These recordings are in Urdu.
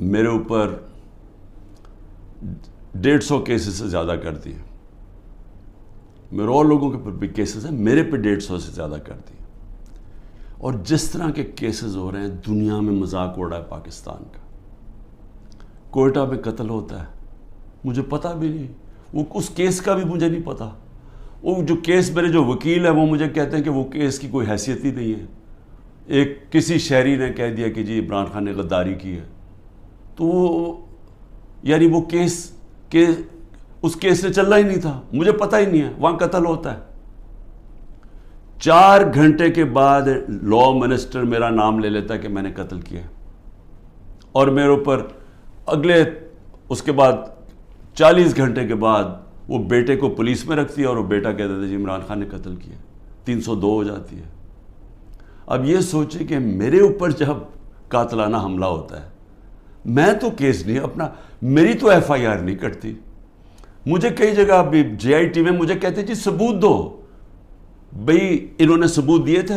میرے اوپر 150 کیسز سے زیادہ کر دیے. میرے اور لوگوں کے اوپر بھی کیسز ہیں, میرے پہ 150 سے زیادہ کر دیے. اور جس طرح کے کیسز ہو رہے ہیں, دنیا میں مذاق اڑا ہے پاکستان کا. کوئٹہ میں قتل ہوتا ہے, مجھے پتہ بھی نہیں, وہ اس کیس کا بھی مجھے نہیں پتہ. وہ جو کیس میرے جو وکیل ہیں وہ مجھے کہتے ہیں کہ وہ کیس کی کوئی حیثیت ہی نہیں ہے. ایک کسی شہری نے کہہ دیا کہ جی عمران خان نے غداری کی ہے, تو وہ یعنی وہ کیس اس کیس سے چلنا ہی نہیں تھا, مجھے پتہ ہی نہیں ہے. وہاں قتل ہوتا ہے. 4 گھنٹے کے بعد لا منسٹر میرا نام لے لیتا ہے کہ میں نے قتل کیا, اور میرے اوپر اگلے اس کے بعد 40 گھنٹے کے بعد وہ بیٹے کو پولیس میں رکھتی ہے, اور وہ بیٹا کہتا تھا جی عمران خان نے قتل کیا. 302 ہو جاتی ہے. اب یہ سوچیں کہ میرے اوپر جب قاتلانہ حملہ ہوتا ہے, میں تو کیس نہیں اپنا, میری تو ایف آئی آر نہیں کٹتی. مجھے کئی جگہ ابھی جے آئی ٹی میں مجھے کہتے جی ثبوت دو. بھئی انہوں نے ثبوت دیے تھے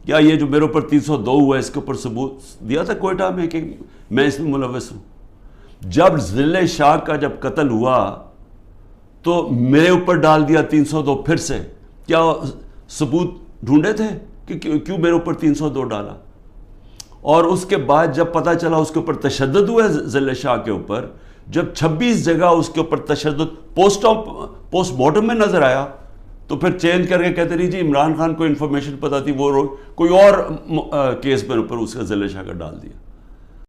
کیا؟ یہ جو میرے اوپر 302 ہوا ہے اس کے اوپر ثبوت دیا تھا کوئٹہ میں کہ میں اس میں ملوث ہوں؟ جب ذل شاہ کا جب قتل ہوا تو میرے اوپر ڈال دیا 302 پھر سے. کیا ثبوت ڈھونڈے تھے کہ کیوں میرے اوپر 302 ڈالا؟ اور اس کے بعد جب پتہ چلا اس کے اوپر تشدد ہوا ہے ذل شاہ کے اوپر, جب 26 جگہ اس کے اوپر تشدد پوسٹ مارٹم میں نظر آیا, تو پھر چینج کر کے کہتے نہیں جی عمران خان کو انفارمیشن پتہ تھی, وہ کوئی اور کیس میرے اوپر اس کا ذل شاہ کا ڈال دیا.